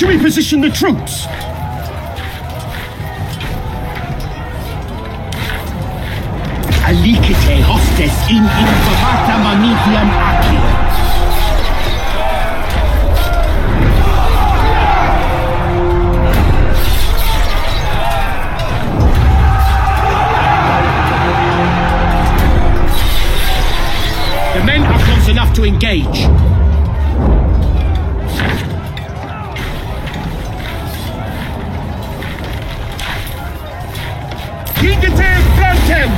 should we position the troops? Alicite hostes in informata mamidiam accio. The men are close enough to engage. Hingete flantem!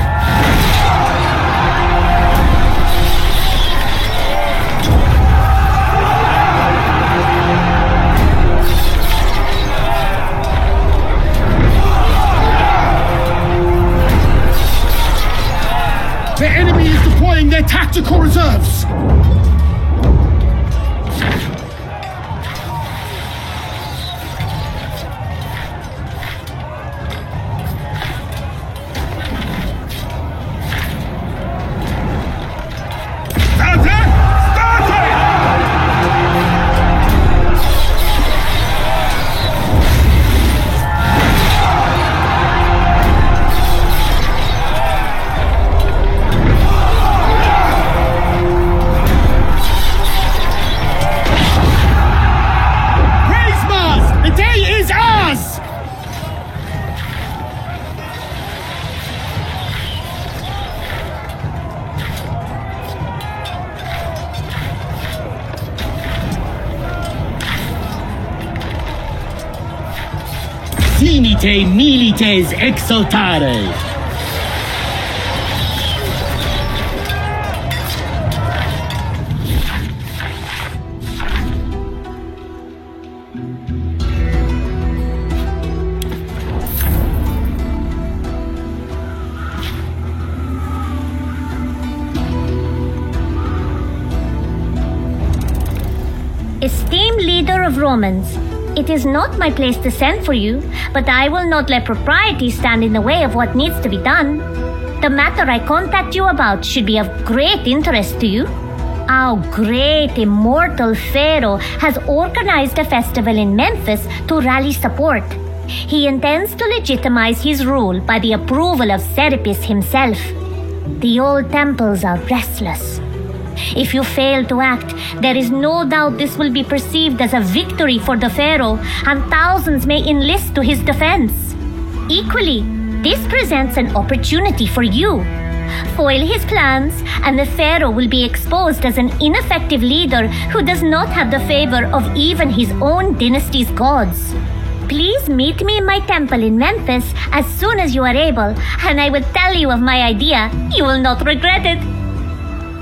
The enemy is deploying their tactical reserves! Finite milites exultare. Esteemed leader of Romans, it is not my place to send for you, but I will not let propriety stand in the way of what needs to be done. The matter I contact you about should be of great interest to you. Our great immortal Pharaoh has organized a festival in Memphis to rally support. He intends to legitimize his rule by the approval of Serapis himself. The old temples are restless. If you fail to act, there is no doubt this will be perceived as a victory for the Pharaoh, and thousands may enlist to his defense. Equally, this presents an opportunity for you. Foil his plans, and the Pharaoh will be exposed as an ineffective leader who does not have the favor of even his own dynasty's gods. Please meet me in my temple in Memphis as soon as you are able, and I will tell you of my idea. You will not regret it.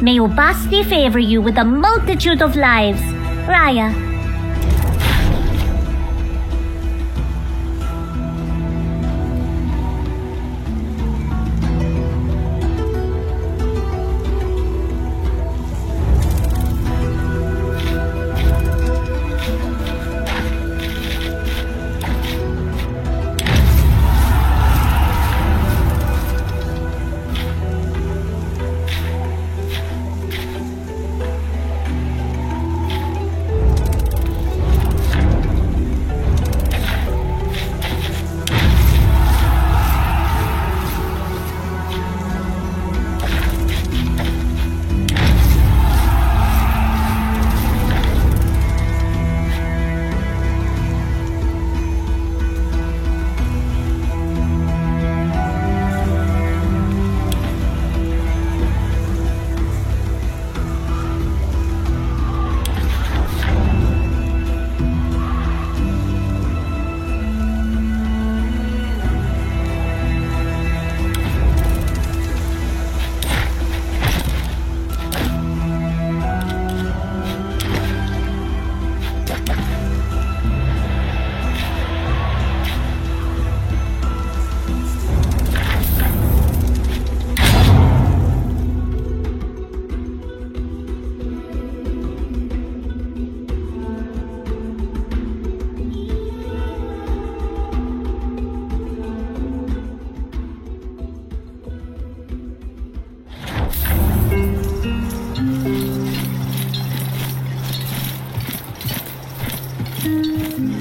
May Ubasti favor you with a multitude of lives. Raya.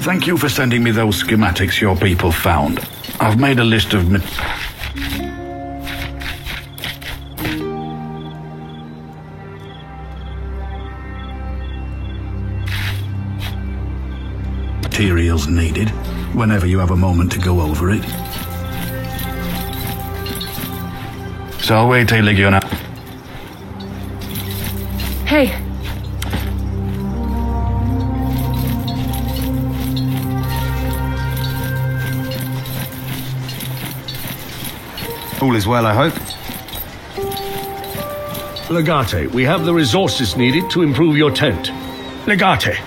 Thank you for sending me those schematics your people found. I've made a list of materials needed whenever you have a moment to go over it. Salve, Legiona. Hey. All is well, I hope. Legate, we have the resources needed to improve your tent. Legate,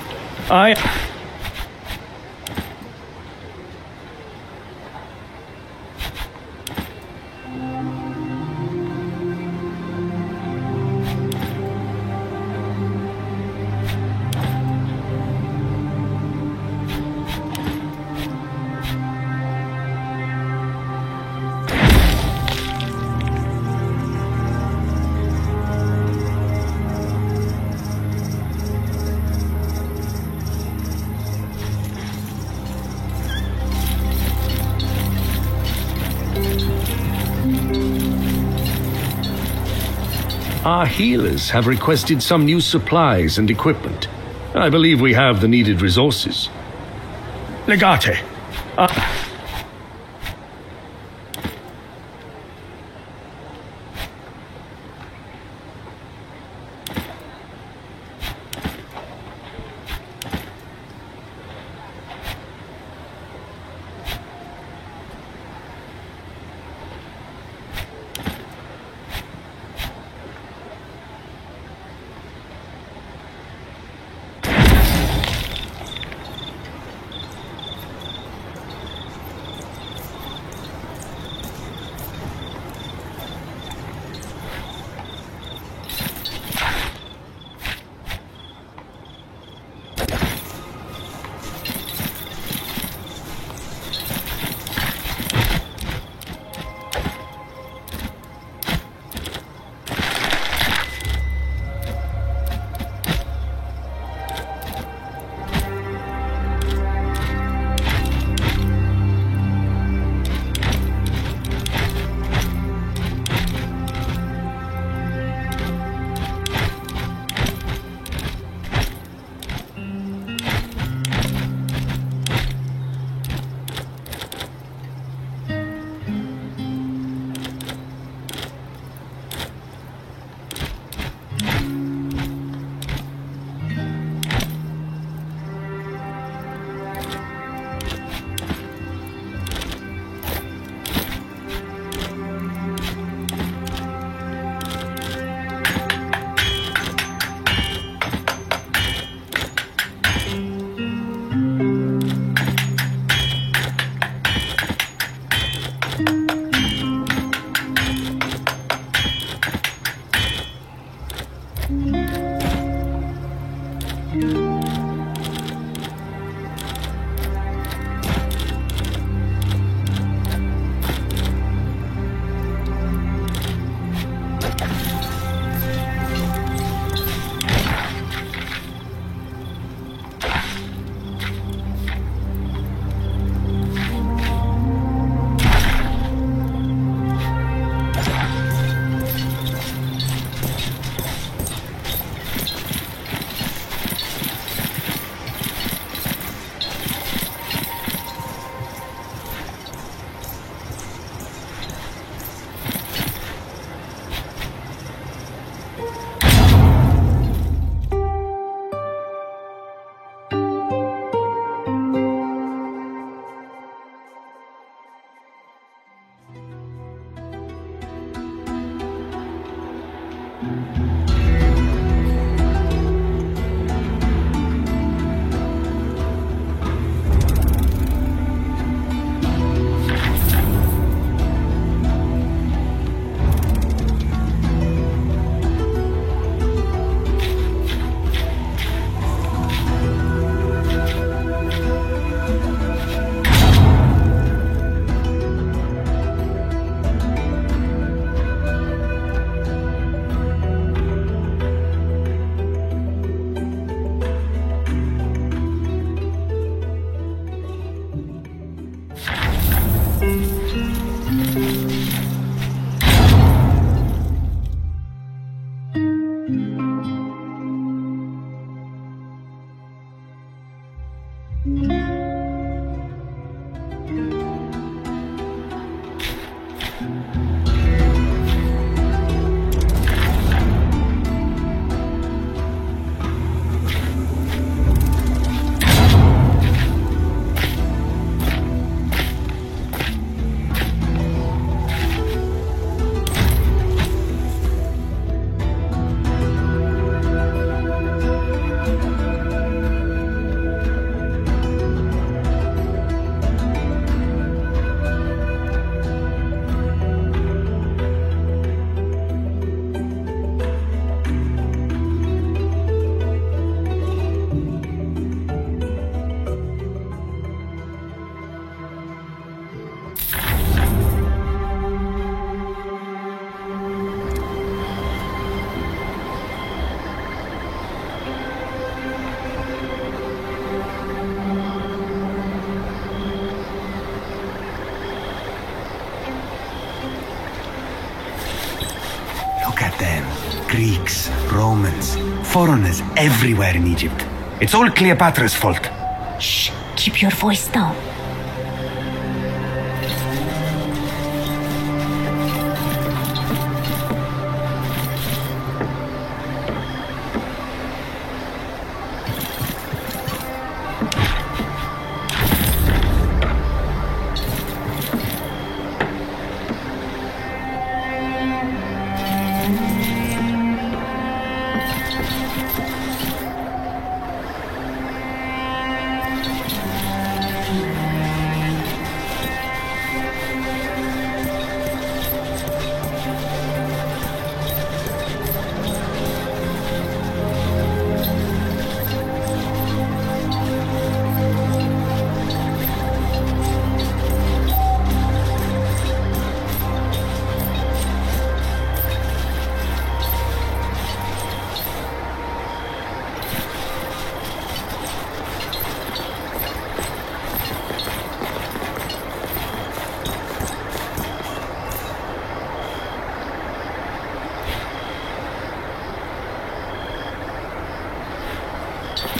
Our healers have requested some new supplies and equipment. I believe we have the needed resources. Legate. Greeks, Romans, foreigners everywhere in Egypt. It's all Cleopatra's fault. Shh, keep your voice down.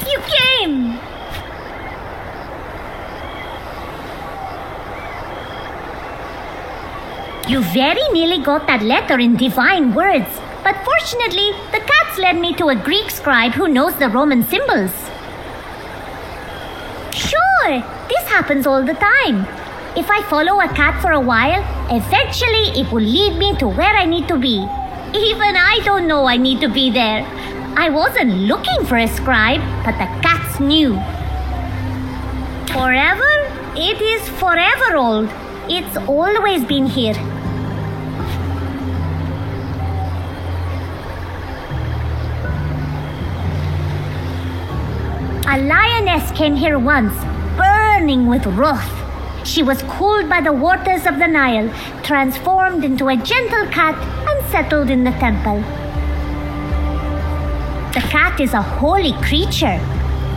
You came! You very nearly got that letter in divine words, but fortunately, the cats led me to a Greek scribe who knows the Roman symbols. Sure, this happens all the time. If I follow a cat for a while, eventually it will lead me to where I need to be. Even I don't know I need to be there. I wasn't looking for a scribe, but the cats knew. Forever? It is forever old. It's always been here. A lioness came here once, burning with wrath. She was cooled by the waters of the Nile, transformed into a gentle cat, and settled in the temple. The cat is a holy creature.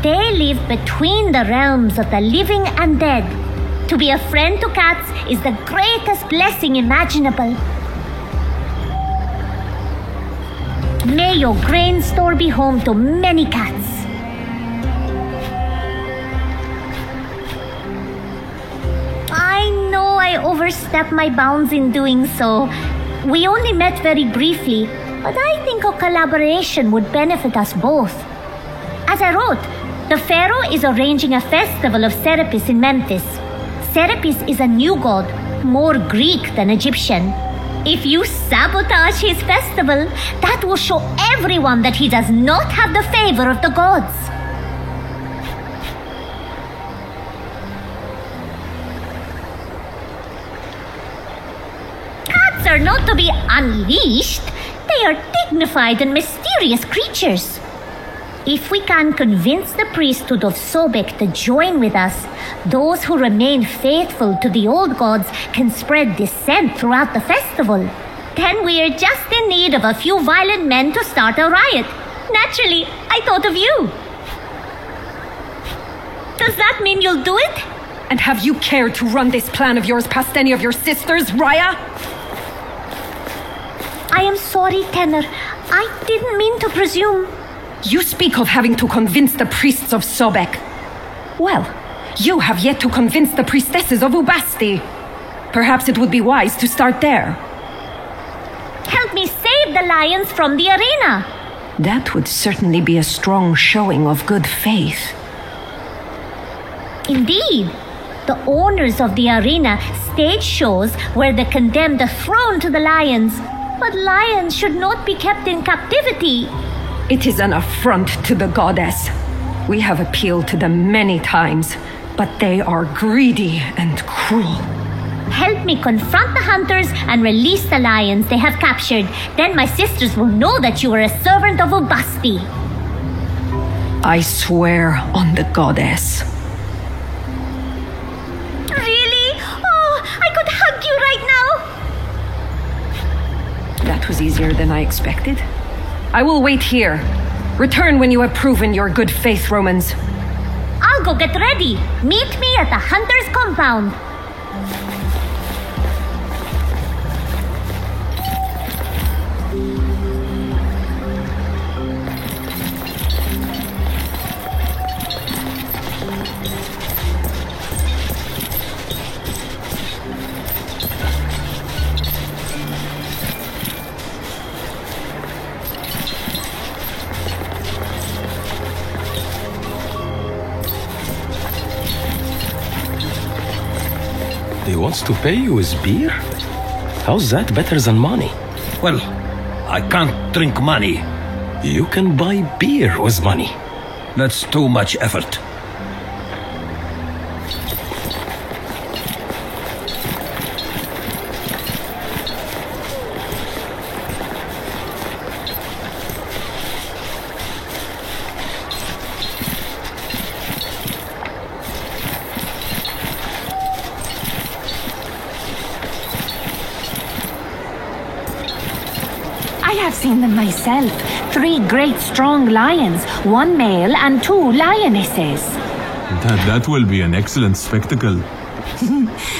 They live between the realms of the living and dead. To be a friend to cats is the greatest blessing imaginable. May your grain store be home to many cats. I know I overstepped my bounds in doing so. We only met very briefly, but I think a collaboration would benefit us both. As I wrote, the Pharaoh is arranging a festival of Serapis in Memphis. Serapis is a new god, more Greek than Egyptian. If you sabotage his festival, that will show everyone that he does not have the favor of the gods. Cats are not to be unleashed. They are dignified and mysterious creatures. If we can convince the priesthood of Sobek to join with us, those who remain faithful to the old gods can spread dissent throughout the festival. Then we are just in need of a few violent men to start a riot. Naturally, I thought of you. Does that mean you'll do it? And have you cared to run this plan of yours past any of your sisters, Raya? I am sorry, Tenor. I didn't mean to presume. You speak of having to convince the priests of Sobek. Well, you have yet to convince the priestesses of Ubasti. Perhaps it would be wise to start there. Help me save the lions from the arena. That would certainly be a strong showing of good faith. Indeed. The owners of the arena stage shows where the condemned are thrown to the lions. But lions should not be kept in captivity. It is an affront to the goddess. We have appealed to them many times, but they are greedy and cruel. Help me confront the hunters and release the lions they have captured. Then my sisters will know that you are a servant of Ubasti. I swear on the goddess. Really? Oh, I could hug you right now. That was easier than I expected. I will wait here. Return when you have proven your good faith, Romans. I'll go get ready. Meet me at the hunter's compound. wants to pay you with beer? How's that better than money? Well, I can't drink money. You can buy beer with money. That's too much effort. I have seen them myself. 3 great strong lions, 1 male and 2 lionesses. That will be an excellent spectacle.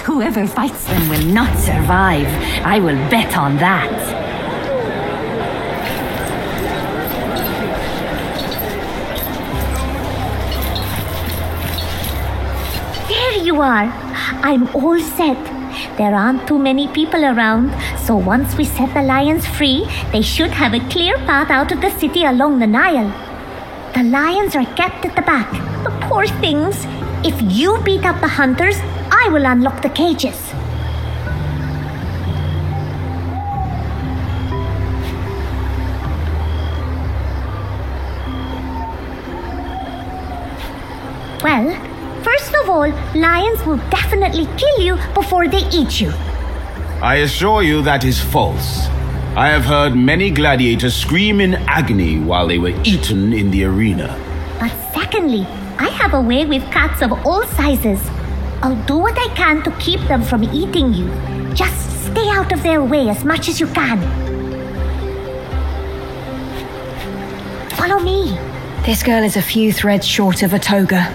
Whoever fights them will not survive. I will bet on that. There you are. I'm all set. There aren't too many people around, so once we set the lions free, they should have a clear path out of the city along the Nile. The lions are kept at the back. The poor things. If you beat up the hunters, I will unlock the cages. Well, first of all, lions will definitely kill you before they eat you. I assure you that is false. I have heard many gladiators scream in agony while they were eaten in the arena. But secondly, I have a way with cats of all sizes. I'll do what I can to keep them from eating you. Just stay out of their way as much as you can. Follow me. This girl is a few threads short of a toga.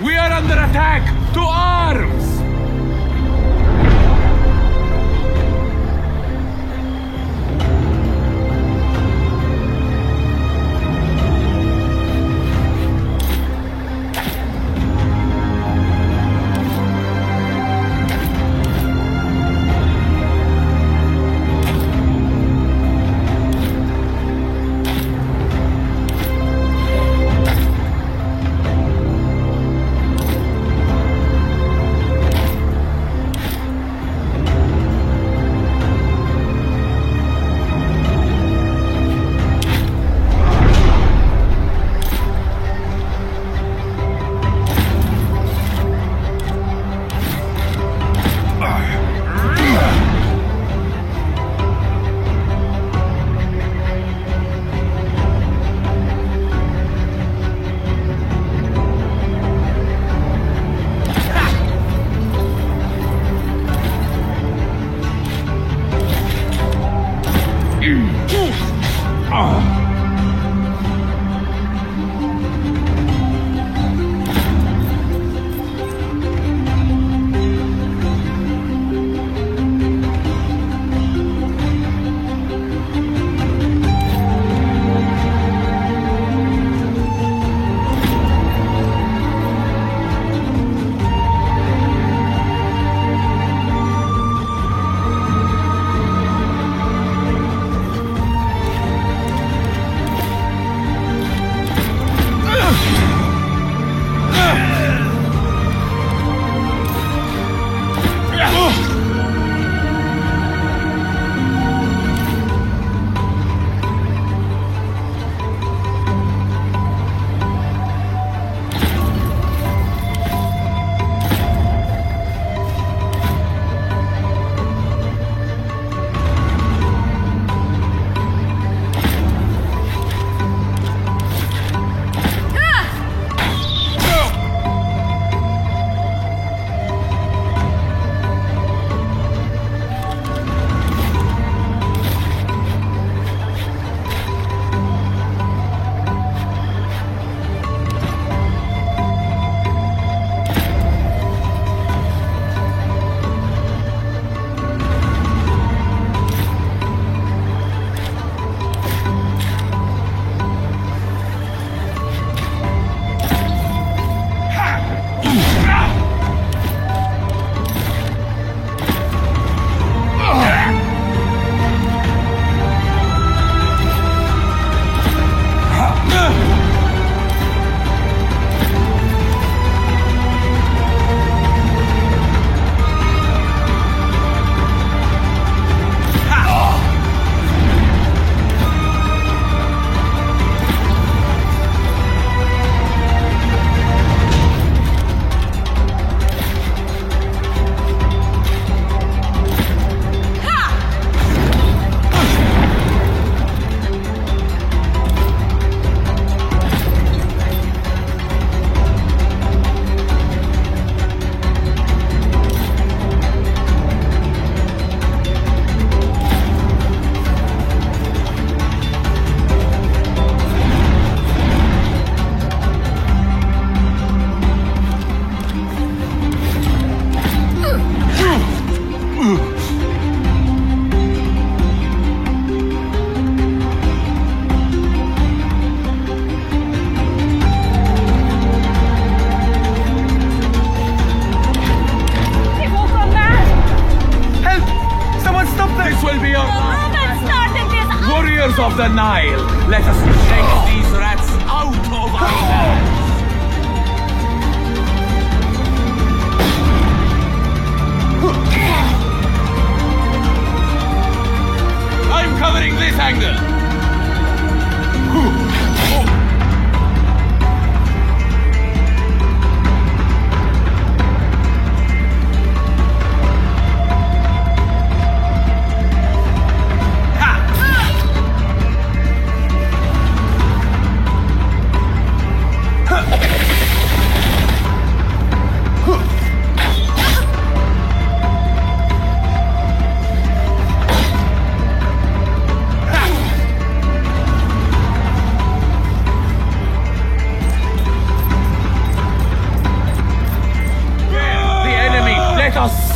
We are under attack! To arms! warriors of the Nile, let us chase these rats out of our hands. I'm covering this angle.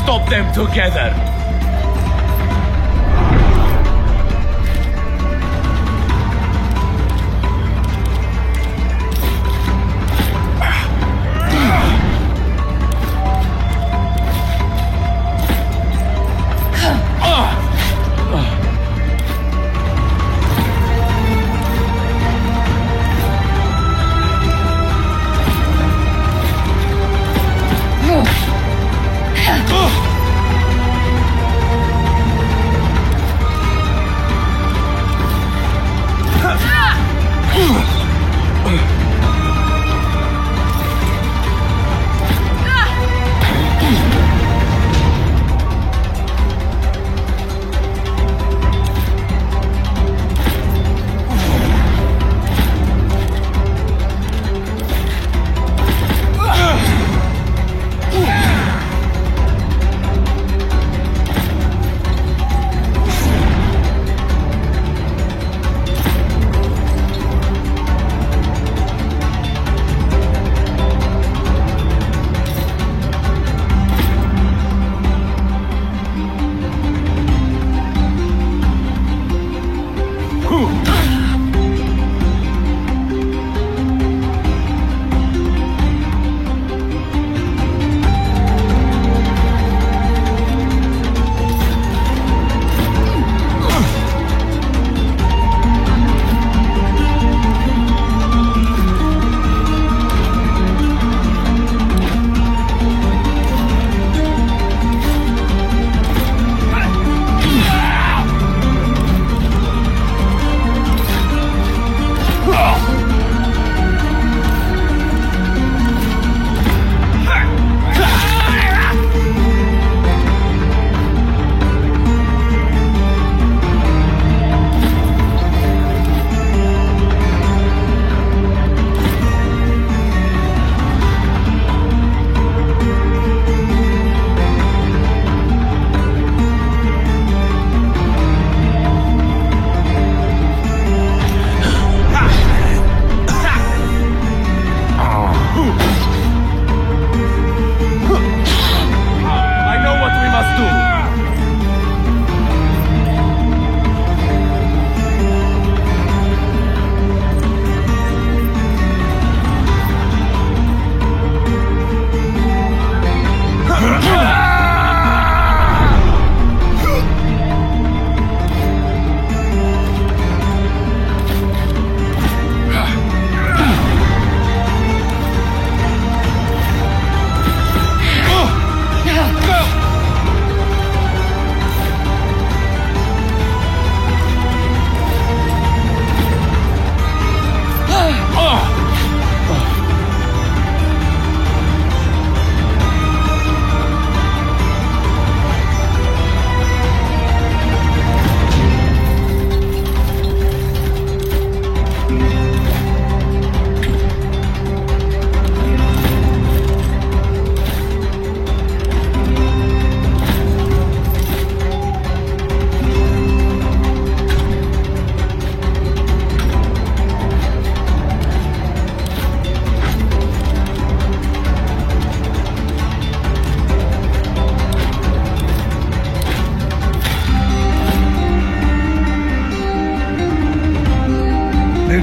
Stop them together!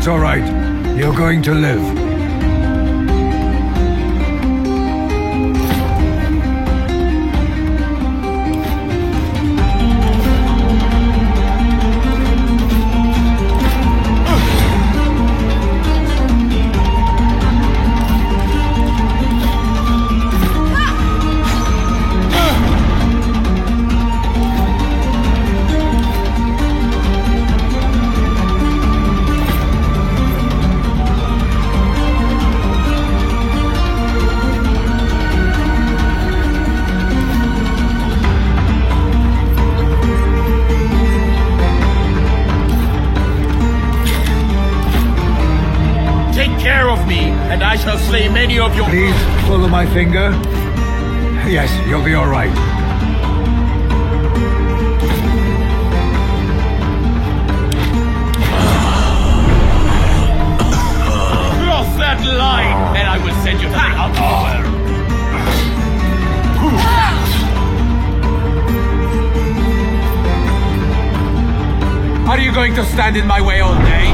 It's all right. You're going to live. shall slay many of your... Please follow my finger. Yes, you'll be all right. Cross that line, and I will send you to the underworld. Are you going to stand in my way all day?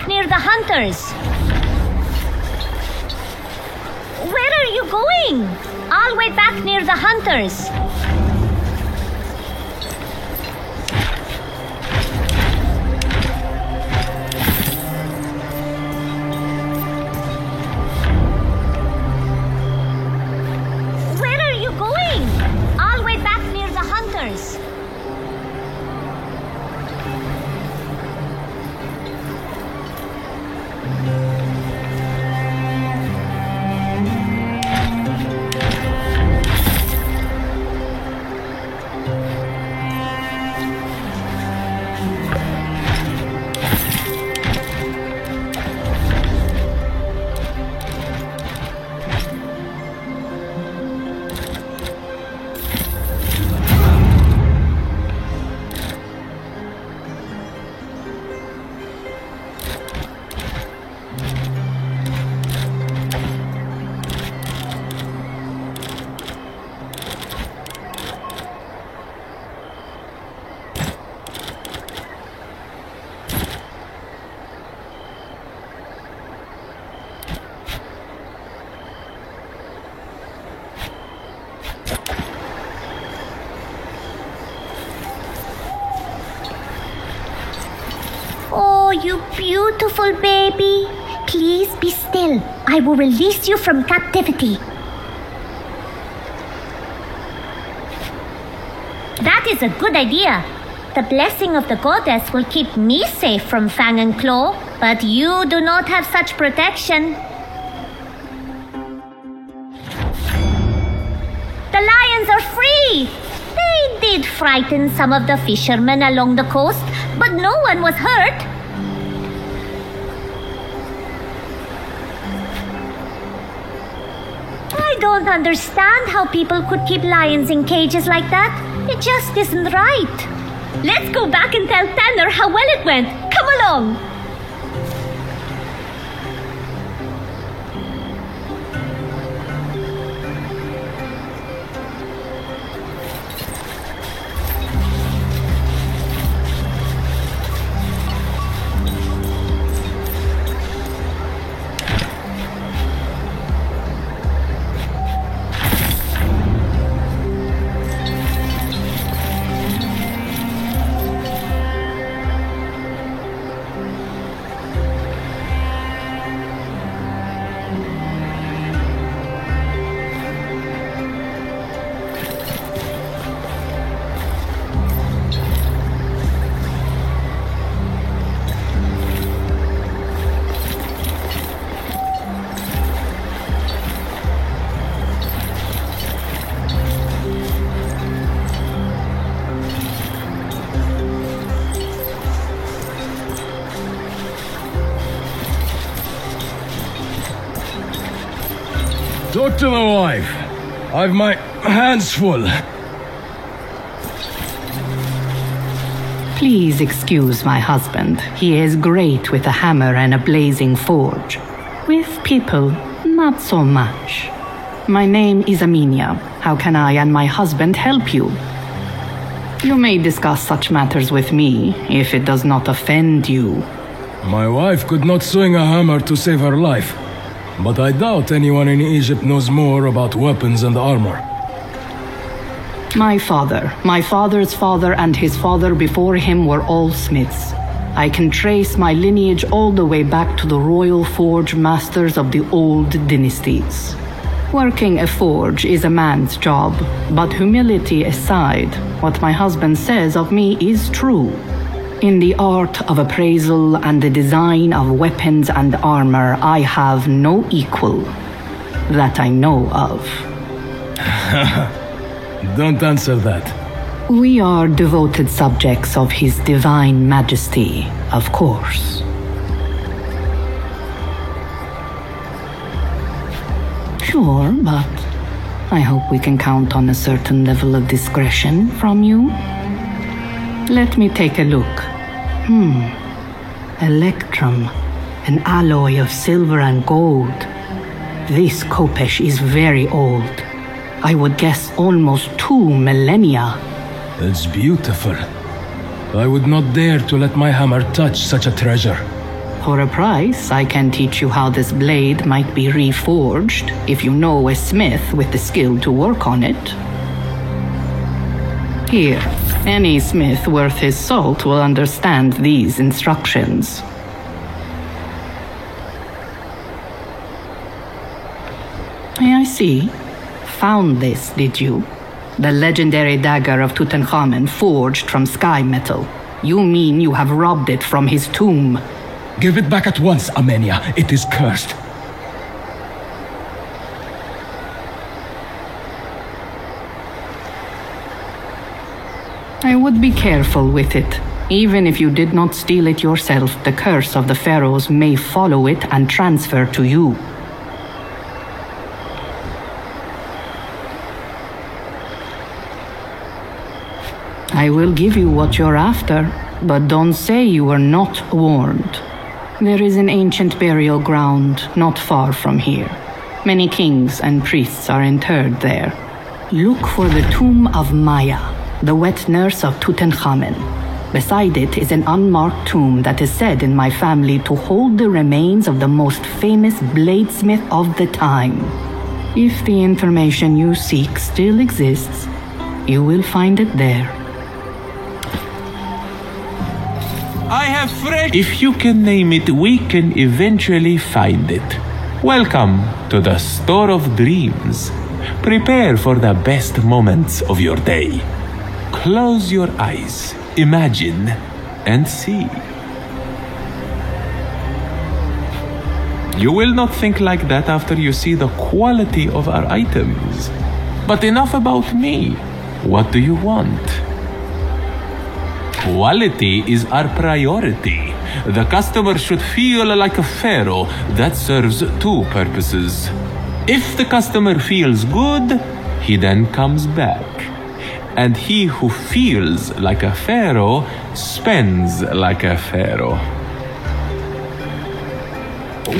Near the hunters. going? I'll wait back near the hunters. Where are you going? I'll wait back near the hunters. Oh, you beautiful baby. Please be still. I will release you from captivity. That is a good idea. The blessing of the goddess will keep me safe from Fang and Claw, but you do not have such protection. The lions are free! They did frighten some of the fishermen along the coast, but no one was hurt. I don't understand how people could keep lions in cages like that. It just isn't right. Let's go back and tell Tanner how well it went. Come along. Talk to the wife. I've my hands full. Please excuse my husband. He is great with a hammer and a blazing forge. With people, not so much. My name is Aminia. How can I and my husband help you? You may discuss such matters with me, if it does not offend you. My wife could not swing a hammer to save her life, but I doubt anyone in Egypt knows more about weapons and armor. My father's father, and his father before him were all smiths. I can trace my lineage all the way back to the royal forge masters of the old dynasties. Working a forge is a man's job, but humility aside, what my husband says of me is true. In the art of appraisal and the design of weapons and armor, I have no equal that I know of. Don't answer that. We are devoted subjects of His Divine Majesty, of course. Sure, but I hope we can count on a certain level of discretion from you. Let me take a look. Electrum, an alloy of silver and gold. This khopesh is very old. I would guess almost 2 millennia. That's beautiful. I would not dare to let my hammer touch such a treasure. For a price, I can teach you how this blade might be reforged, if you know a smith with the skill to work on it. Here, any smith worth his salt will understand these instructions. I see. Found this, did you? The legendary dagger of Tutankhamen forged from sky metal. You mean you have robbed it from his tomb? Give it back at once, Amenia. It is cursed. I would be careful with it. Even if you did not steal it yourself, the curse of the pharaohs may follow it and transfer to you. I will give you what you're after, but don't say you were not warned. There is an ancient burial ground not far from here. Many kings and priests are interred there. Look for the tomb of Maya, the wet nurse of Tutankhamen. Beside it is an unmarked tomb that is said in my family to hold the remains of the most famous bladesmith of the time. If the information you seek still exists, you will find it there. I have fresh... If you can name it, we can eventually find it. Welcome to the Store of Dreams. Prepare for the best moments of your day. Close your eyes, imagine, and see. You will not think like that after you see the quality of our items. But enough about me. What do you want? Quality is our priority. The customer should feel like a pharaoh. That serves two purposes. If the customer feels good, he then comes back. And he who feels like a pharaoh spends like a pharaoh.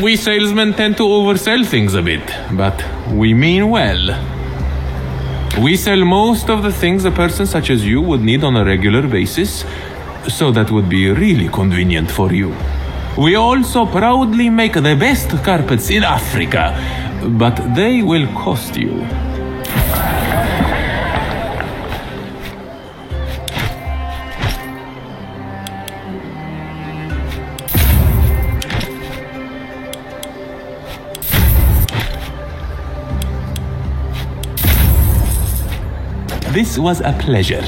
We salesmen tend to oversell things a bit, but we mean well. We sell most of the things a person such as you would need on a regular basis, so that would be really convenient for you. We also proudly make the best carpets in Africa, but they will cost you. This was a pleasure.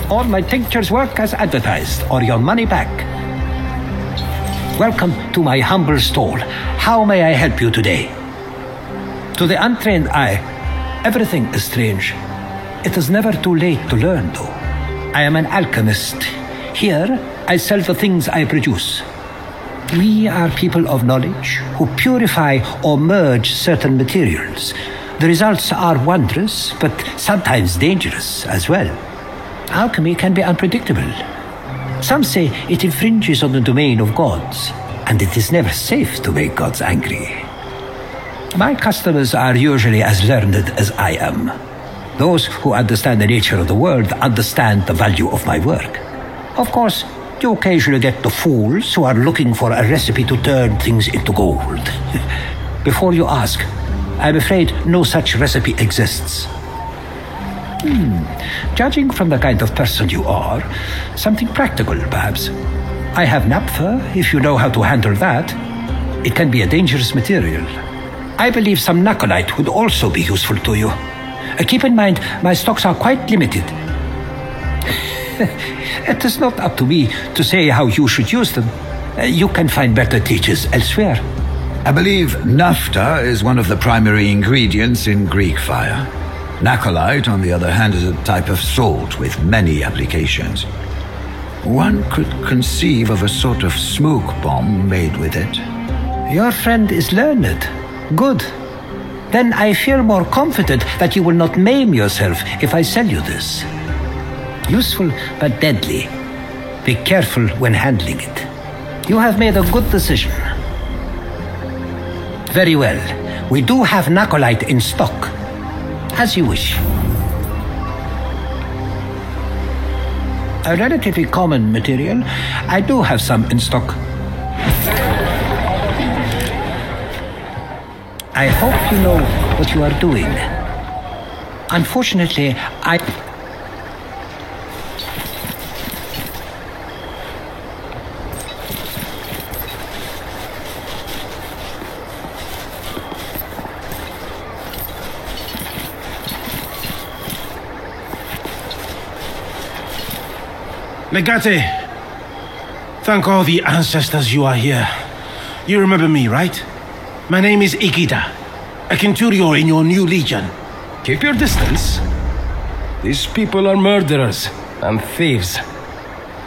All my tinctures work as advertised, or your money back. Welcome to my humble stall. How may I help you today? To the untrained eye, everything is strange. It is never too late to learn, though. I am an alchemist. Here, I sell the things I produce. We are people of knowledge who purify or merge certain materials. The results are wondrous, but sometimes dangerous as well. Alchemy can be unpredictable. Some say it infringes on the domain of gods, and it is never safe to make gods angry. My customers are usually as learned as I am. Those who understand the nature of the world understand the value of my work. Of course, you occasionally get the fools who are looking for a recipe to turn things into gold. Before you ask, I'm afraid no such recipe exists. Judging from the kind of person you are, something practical, perhaps. I have naphtha, if you know how to handle that. It can be a dangerous material. I believe some nacolite would also be useful to you. Keep in mind, my stocks are quite limited. It is not up to me to say how you should use them. You can find better teachers elsewhere. I believe naphtha is one of the primary ingredients in Greek fire. Nacolite, on the other hand, is a type of salt with many applications. One could conceive of a sort of smoke bomb made with it. Your friend is learned. Good. Then I feel more confident that you will not maim yourself if I sell you this. Useful but deadly. Be careful when handling it. You have made a good decision. Very well. We do have nacolite in stock. As you wish. A relatively common material. I do have some in stock. I hope you know what you are doing. Unfortunately, Legate, thank all the ancestors you are here. You remember me, right? My name is Ikeda, a Centurio in your new legion. Keep your distance. These people are murderers and thieves.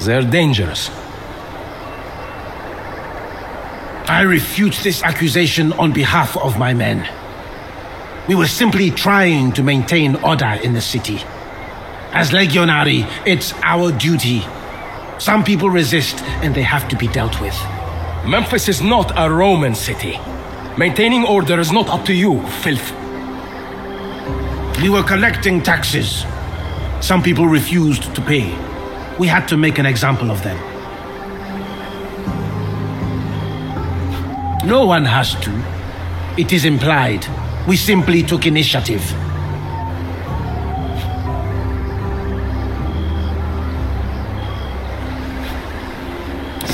They're dangerous. I refute this accusation on behalf of my men. We were simply trying to maintain order in the city. As legionary, it's our duty. Some people resist, and they have to be dealt with. Memphis is not a Roman city. Maintaining order is not up to you, filth. We were collecting taxes. Some people refused to pay. We had to make an example of them. No one has to. It is implied. We simply took initiative.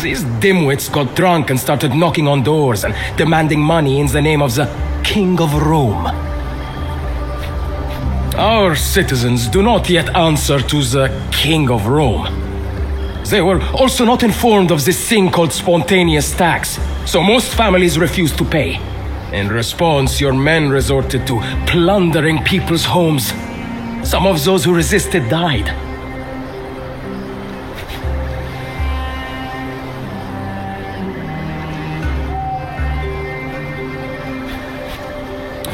These dimwits got drunk and started knocking on doors and demanding money in the name of the King of Rome. Our citizens do not yet answer to the King of Rome. They were also not informed of this thing called spontaneous tax, so most families refused to pay. In response, your men resorted to plundering people's homes. Some of those who resisted died.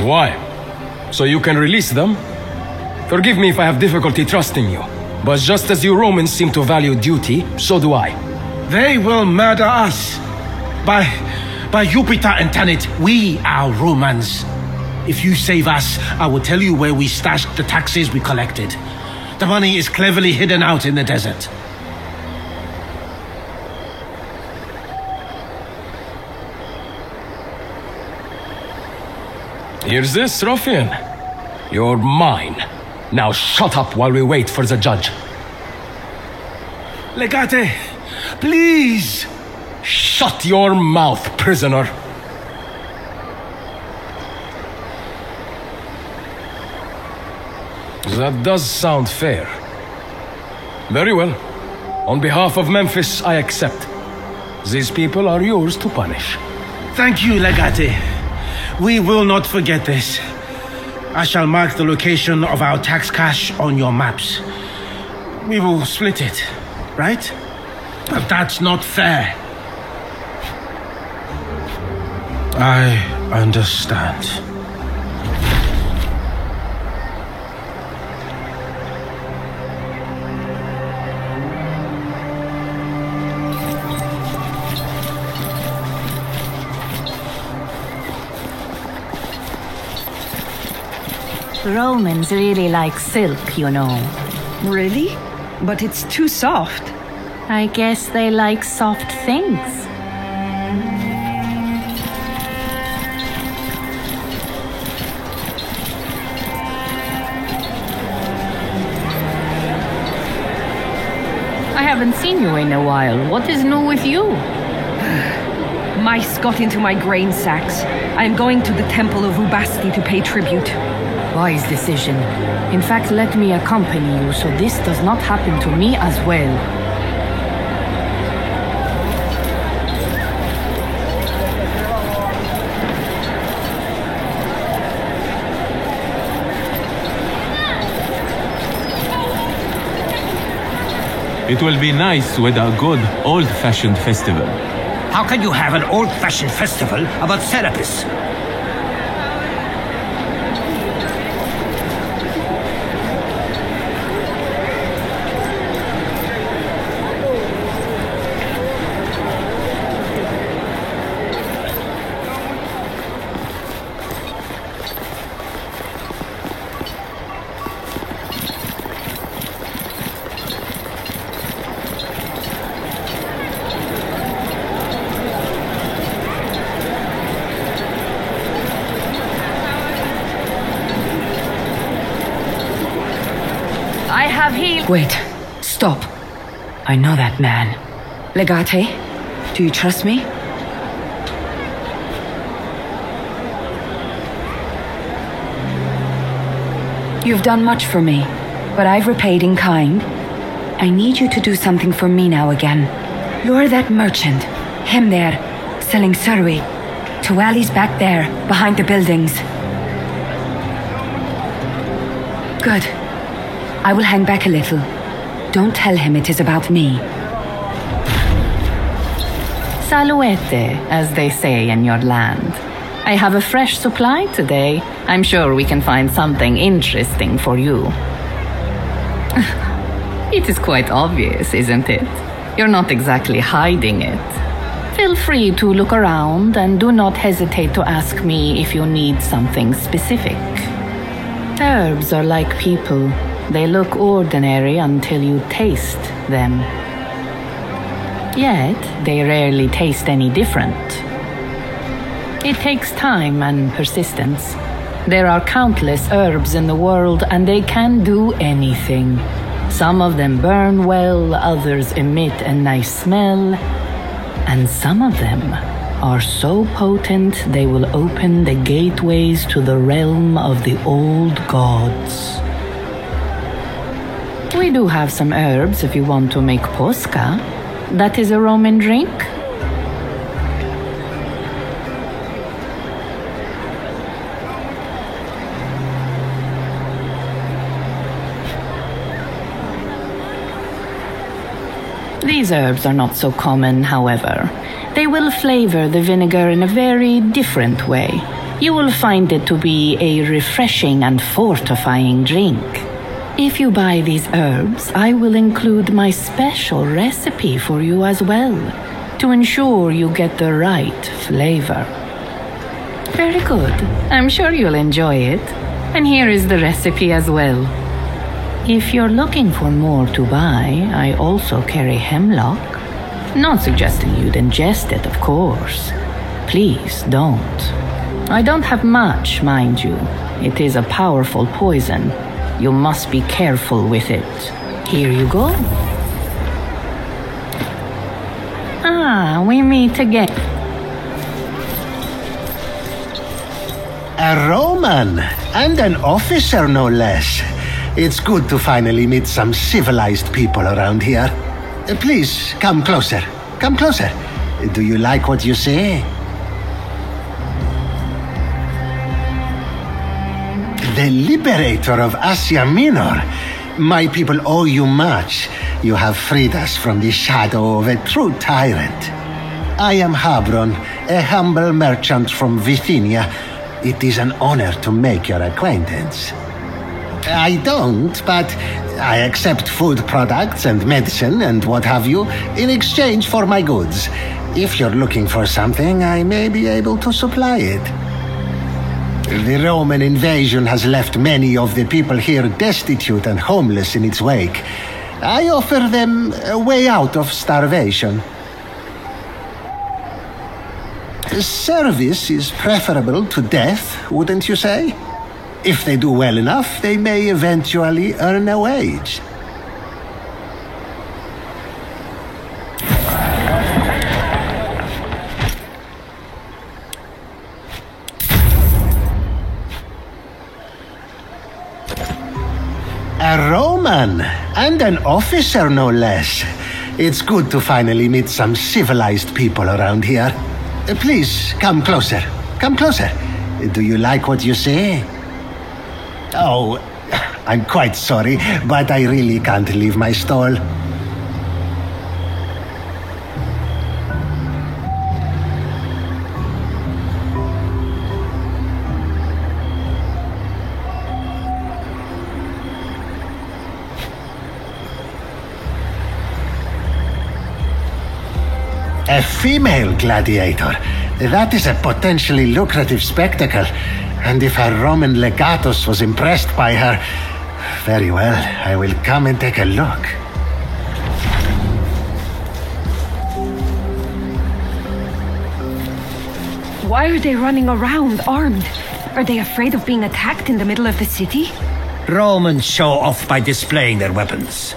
Why? So you can release them? Forgive me if I have difficulty trusting you, but just as you Romans seem to value duty, so do I. They will murder us. By Jupiter and Tanit, we are Romans. If you save us, I will tell you where we stashed the taxes we collected. The money is cleverly hidden out in the desert. Here's this, ruffian. You're mine. Now shut up while we wait for the judge. Legate, please! Shut your mouth, prisoner. That does sound fair. Very well. On behalf of Memphis, I accept. These people are yours to punish. Thank you, Legate. We will not forget this. I shall mark the location of our tax cash on your maps. We will split it, right? But that's not fair. I understand. Romans really like silk, you know. Really? But it's too soft. I guess they like soft things. I haven't seen you in a while. What is new with you? Mice got into my grain sacks. I am going to the Temple of Ubasti to pay tribute. Wise decision. In fact, let me accompany you so this does not happen to me as well. It will be nice with a good old-fashioned festival. How can you have an old-fashioned festival about Serapis? I have healed. Wait. Stop. I know that man. Legate, do you trust me? You've done much for me, but I've repaid in kind. I need you to do something for me now again. Lure that merchant, him there, selling surrey, to alleys back there, behind the buildings. Good. I will hang back a little. Don't tell him it is about me. Saluete, as they say in your land. I have a fresh supply today. I'm sure we can find something interesting for you. It is quite obvious, isn't it? You're not exactly hiding it. Feel free to look around and do not hesitate to ask me if you need something specific. Herbs are like people. They look ordinary until you taste them. Yet, they rarely taste any different. It takes time and persistence. There are countless herbs in the world, and they can do anything. Some of them burn well, others emit a nice smell, and some of them are so potent they will open the gateways to the realm of the old gods. We do have some herbs if you want to make posca. That is a Roman drink. These herbs are not so common, however. They will flavor the vinegar in a very different way. You will find it to be a refreshing and fortifying drink. If you buy these herbs, I will include my special recipe for you as well, to ensure you get the right flavor. Very good. I'm sure you'll enjoy it. And here is the recipe as well. If you're looking for more to buy, I also carry hemlock. Not suggesting you'd ingest it, of course. Please don't. I don't have much, mind you. It is a powerful poison. You must be careful with it. Here you go. Ah, we meet again. A Roman, and an officer no less. It's good to finally meet some civilized people around here. Please, come closer. Come closer. Do you like what you see? The liberator of Asia Minor. My people owe you much. You have freed us from the shadow of a true tyrant. I am Habron, a humble merchant from Bithynia. It is an honor to make your acquaintance. I don't, but I accept food products and medicine and what have you in exchange for my goods. If you're looking for something, I may be able to supply it. The Roman invasion has left many of the people here destitute and homeless in its wake. I offer them a way out of starvation. Service is preferable to death, wouldn't you say? If they do well enough, they may eventually earn a wage. A Roman, and an officer no less. It's good to finally meet some civilized people around here. Please, come closer. Come closer. Do you like what you see? Oh, I'm quite sorry, but I really can't leave my stall. A female gladiator. That is a potentially lucrative spectacle. And if our Roman legatus was impressed by her, very well, I will come and take a look. Why are they running around armed? Are they afraid of being attacked in the middle of the city? Romans show off by displaying their weapons.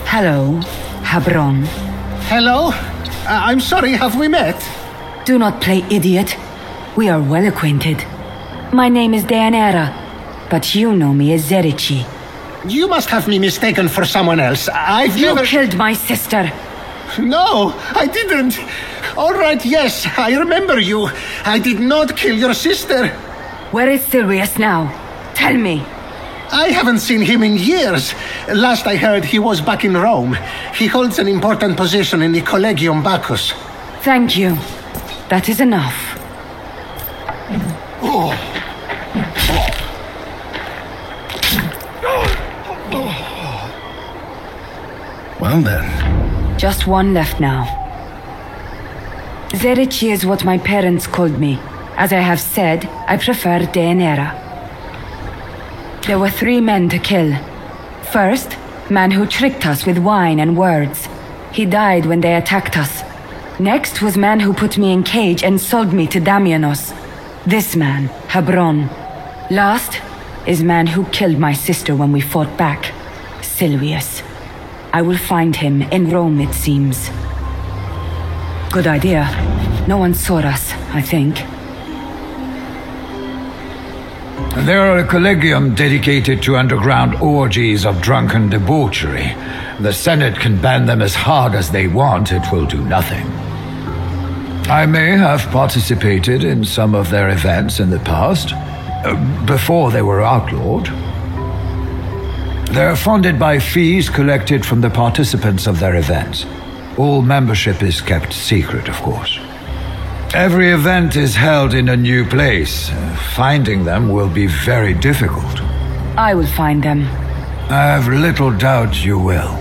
Hello, Habron. Hello? I'm sorry, have we met? Do not play idiot. We are well acquainted. My name is Deianira, but you know me as Zerici. You must have me mistaken for someone else. You killed my sister. No, I didn't. All right, yes, I remember you. I did not kill your sister. Where is Silvius now? Tell me. I haven't seen him in years. Last I heard, he was back in Rome. He holds an important position in the Collegium Bacchus. Thank you. That is enough. Well then. Just one left now. Zerici is what my parents called me. As I have said, I prefer Deianira. There were 3 men to kill. First, man who tricked us with wine and words. He died when they attacked us. Next was man who put me in cage and sold me to Damianos. This man, Habron. Last is man who killed my sister when we fought back. Silvius. I will find him in Rome, it seems. Good idea. No one saw us, I think. There are a collegium dedicated to underground orgies of drunken debauchery. The Senate can ban them as hard as they want, it will do nothing. I may have participated in some of their events in the past, before they were outlawed. They're funded by fees collected from the participants of their events. All membership is kept secret, of course. Every event is held in a new place. Finding them will be very difficult. I will find them. I have little doubt you will.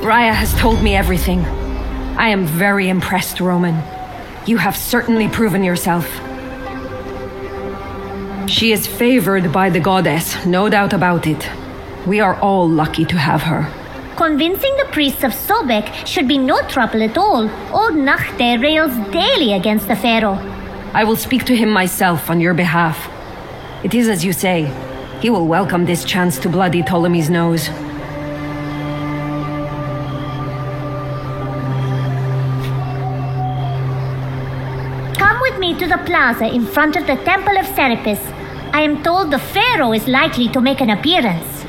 Raya has told me everything. I am very impressed, Roman. You have certainly proven yourself. She is favored by the goddess, no doubt about it. We are all lucky to have her. Convincing the priests of Sobek should be no trouble at all. Old Nachte rails daily against the pharaoh. I will speak to him myself on your behalf. It is as you say. He will welcome this chance to bloody Ptolemy's nose. Come with me to the plaza in front of the Temple of Serapis. I am told the pharaoh is likely to make an appearance.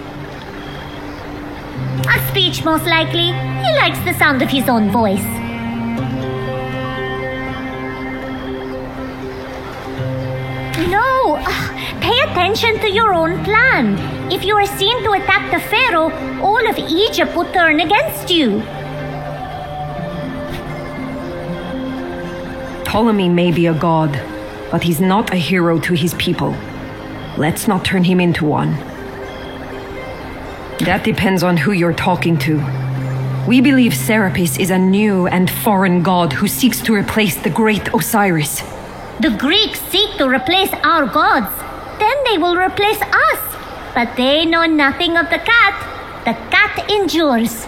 A speech, most likely. He likes the sound of his own voice. No! Pay attention to your own plan. If you are seen to attack the pharaoh, all of Egypt will turn against you. Ptolemy may be a god, but he's not a hero to his people. Let's not turn him into one. That depends on who you're talking to. We believe Serapis is a new and foreign god who seeks to replace the great Osiris. The Greeks seek to replace our gods. Then they will replace us. But they know nothing of the cat. The cat endures.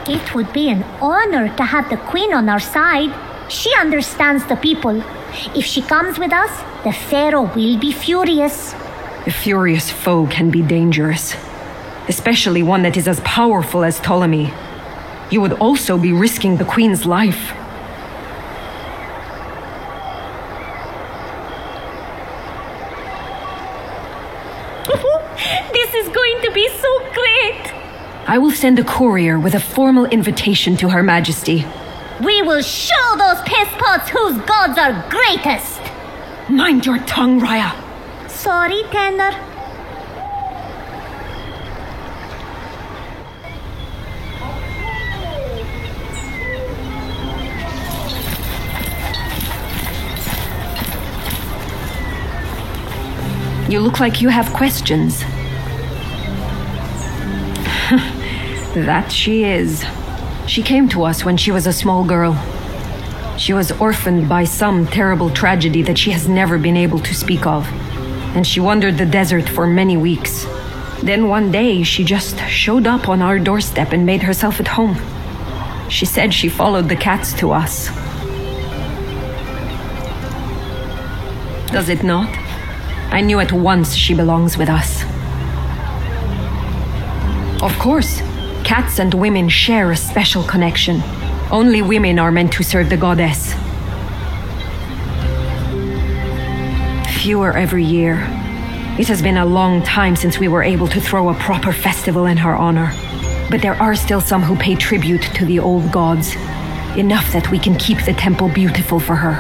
It would be an honor to have the queen on our side. She understands the people. If she comes with us, the pharaoh will be furious. A furious foe can be dangerous, especially one that is as powerful as Ptolemy. You would also be risking the queen's life. This is going to be so great! I will send a courier with a formal invitation to Her Majesty. We will show those piss-pots whose gods are greatest! Mind your tongue, Raya. Sorry, Tanner. You look like you have questions. That she is. She came to us when she was a small girl. She was orphaned by some terrible tragedy that she has never been able to speak of. And she wandered the desert for many weeks. Then one day, she just showed up on our doorstep and made herself at home. She said she followed the cats to us. Does it not? I knew at once she belongs with us. Of course, cats and women share a special connection. Only women are meant to serve the goddess. Fewer every year. It has been a long time since we were able to throw a proper festival in her honor. But there are still some who pay tribute to the old gods. Enough that we can keep the temple beautiful for her.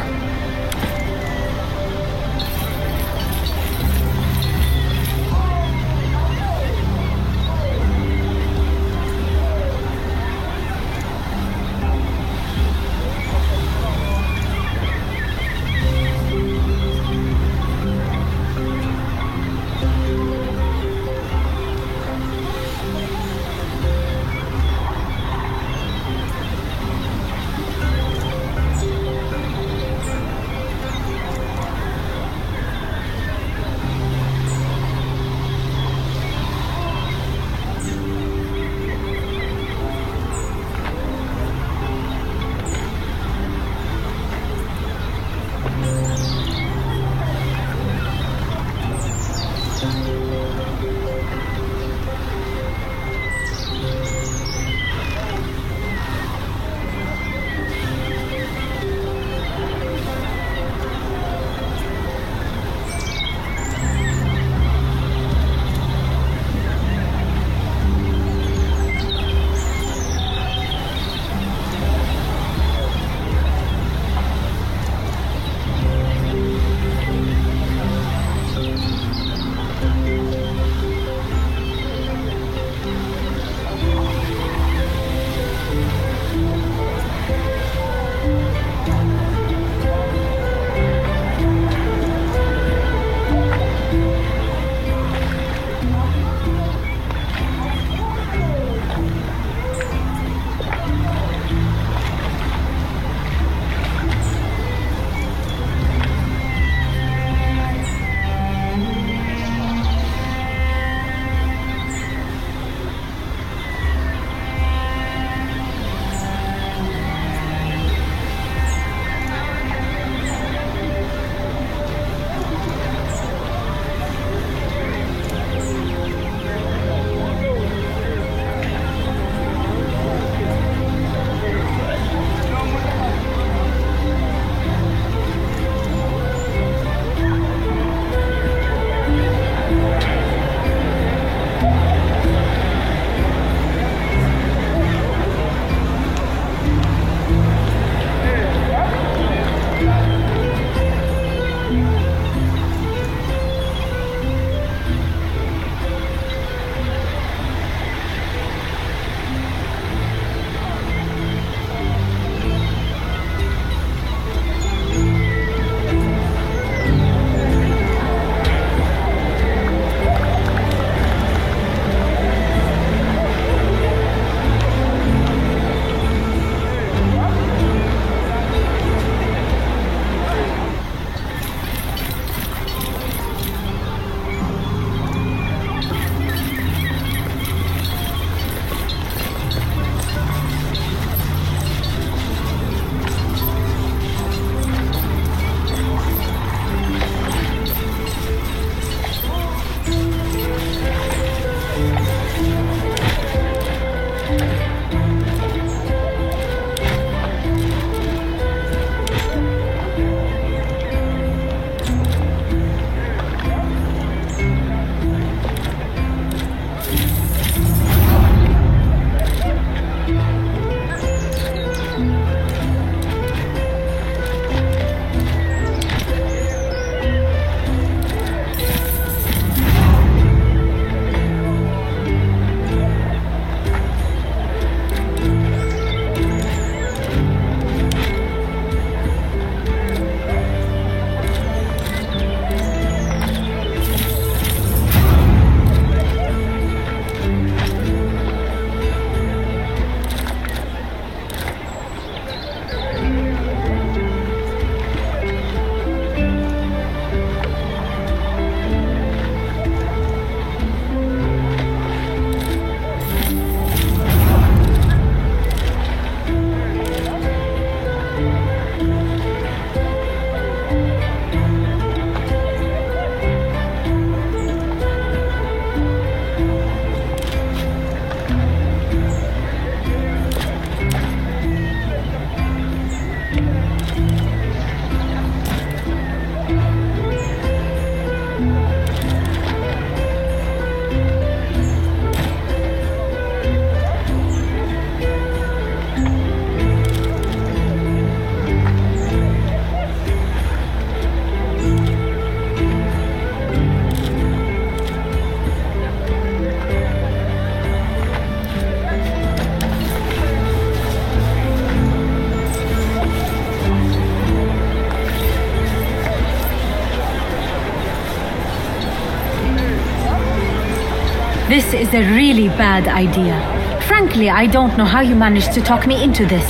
This is a really bad idea. Frankly, I don't know how you managed to talk me into this.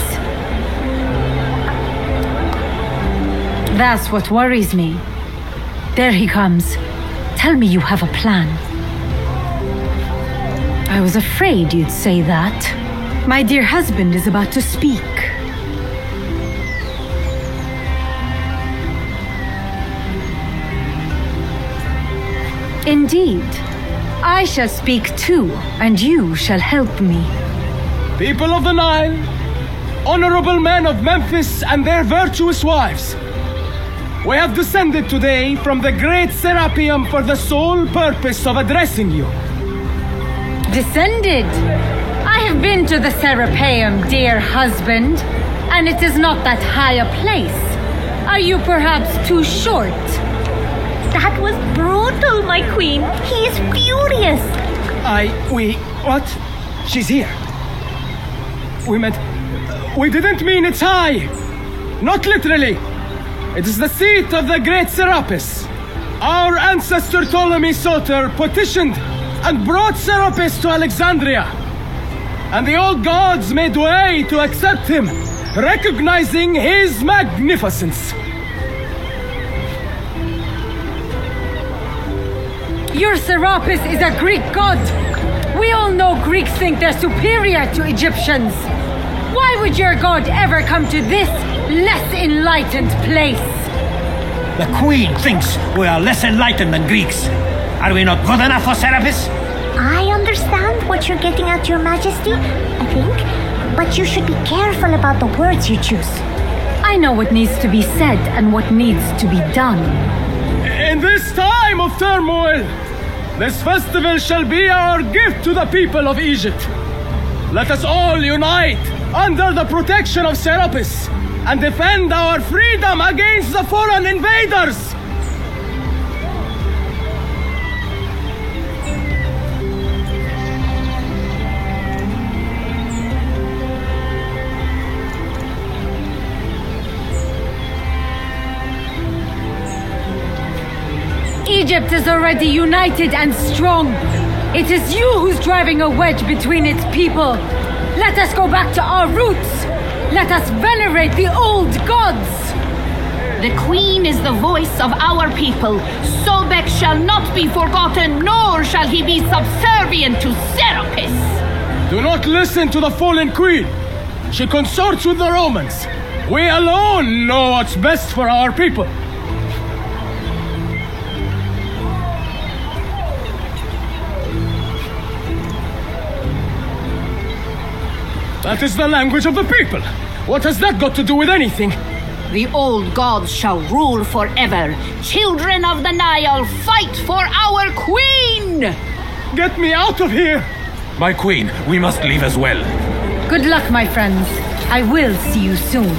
That's what worries me. There he comes. Tell me you have a plan. I was afraid you'd say that. My dear husband is about to speak. Indeed. I shall speak too, and you shall help me. People of the Nile, honorable men of Memphis and their virtuous wives, we have descended today from the great Serapeum for the sole purpose of addressing you. Descended? I have been to the Serapeum, dear husband, and it is not that high a place. Are you perhaps too short? That was brutal, my queen. He is furious. What? She's here. We didn't mean it's high. Not literally. It is the seat of the great Serapis. Our ancestor Ptolemy Soter petitioned and brought Serapis to Alexandria. And the old gods made way to accept him, recognizing his magnificence. Your Serapis is a Greek god. We all know Greeks think they're superior to Egyptians. Why would your god ever come to this less enlightened place? The Queen thinks we are less enlightened than Greeks. Are we not good enough for Serapis? I understand what you're getting at, Your Majesty, I think. But you should be careful about the words you choose. I know what needs to be said and what needs to be done. In this time of turmoil, this festival shall be our gift to the people of Egypt. Let us all unite under the protection of Serapis and defend our freedom against the foreign invaders. Egypt is already united and strong. It is you who's driving a wedge between its people. Let us go back to our roots. Let us venerate the old gods. The Queen is the voice of our people. Sobek shall not be forgotten, nor shall he be subservient to Serapis. Do not listen to the fallen Queen. She consorts with the Romans. We alone know what's best for our people. That is the language of the people. What has that got to do with anything? The old gods shall rule forever. Children of the Nile, fight for our queen! Get me out of here! My queen, we must leave as well. Good luck, my friends. I will see you soon.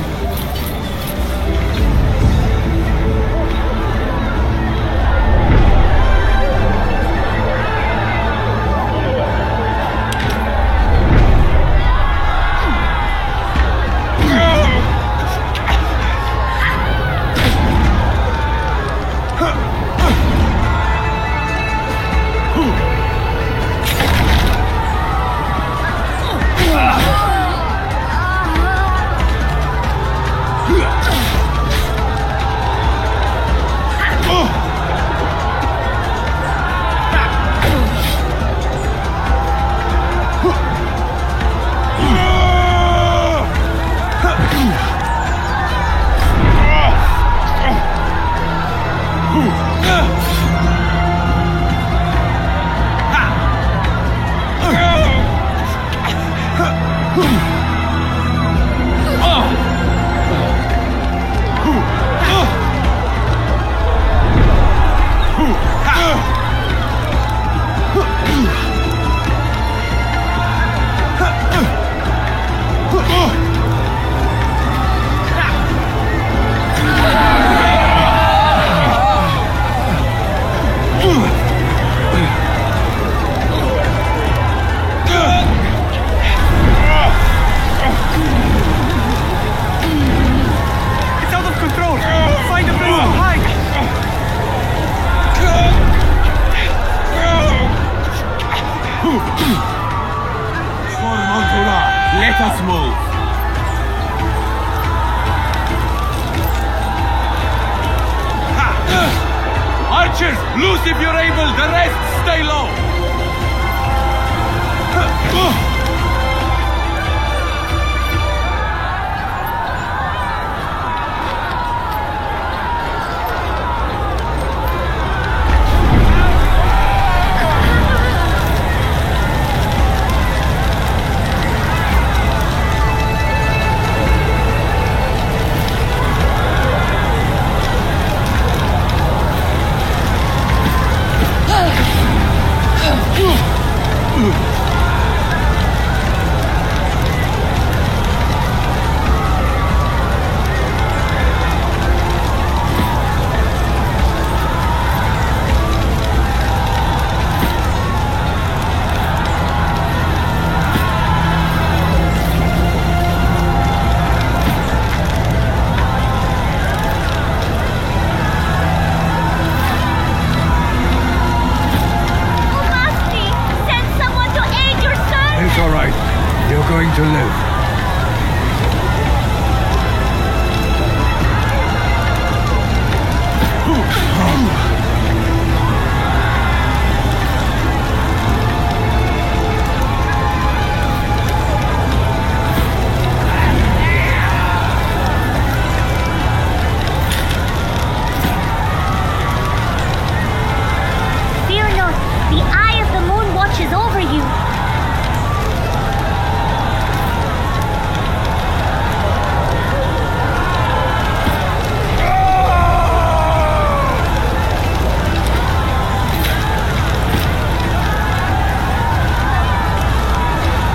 Archers, loose if you're able. The rest, stay low. To live. Fear not, the eye of the moon watches over you.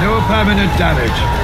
No permanent damage.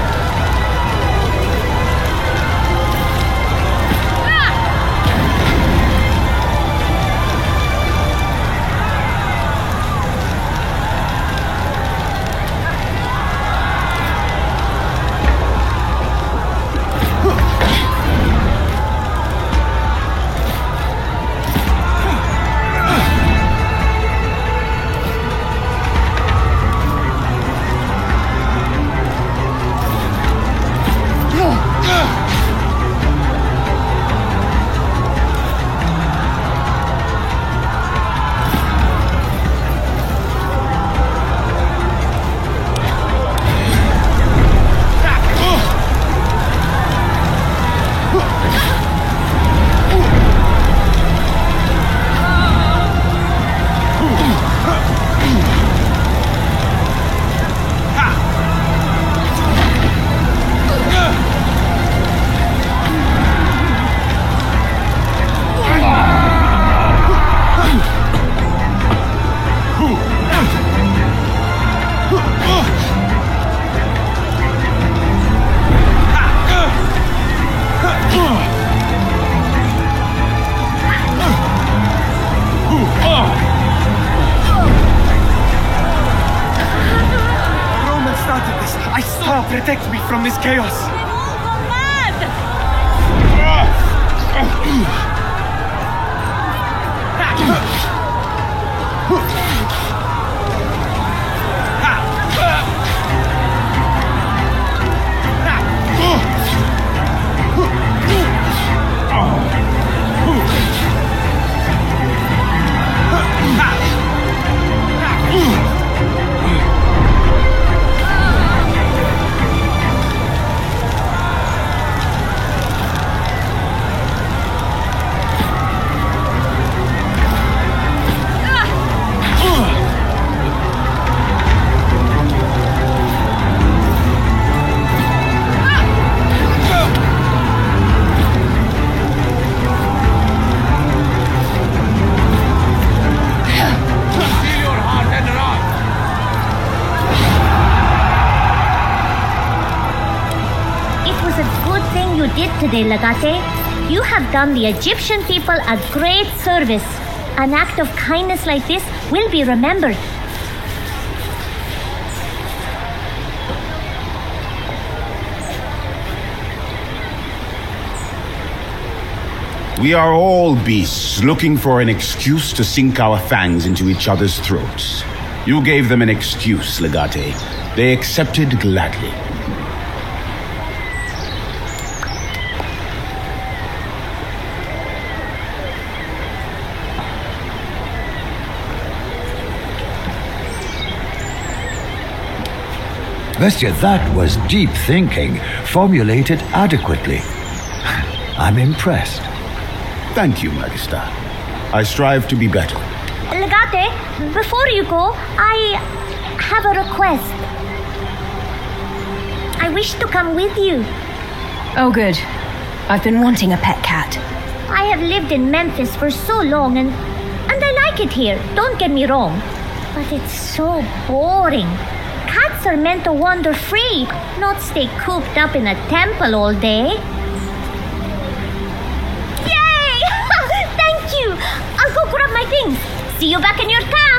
Protect me from this chaos! Today, Legate, you have done the Egyptian people a great service. An act of kindness like this will be remembered. We are all beasts looking for an excuse to sink our fangs into each other's throats. You gave them an excuse, Legate. They accepted gladly. Vestia, that was deep thinking, formulated adequately. I'm impressed. Thank you, Magister. I strive to be better. Legate, before you go, I have a request. I wish to come with you. Oh, good. I've been wanting a pet cat. I have lived in Memphis for so long and I like it here, don't get me wrong. But it's so boring. Cats are meant to wander free, not stay cooped up in a temple all day. Yay! Thank you! I'll go grab my things. See you back in your camp.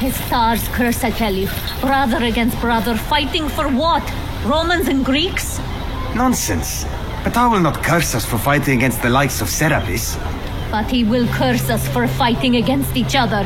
His stars curse, I tell you. Brother against brother, fighting for what? Romans and Greeks? Nonsense. But I will not curse us for fighting against the likes of Serapis. But he will curse us for fighting against each other.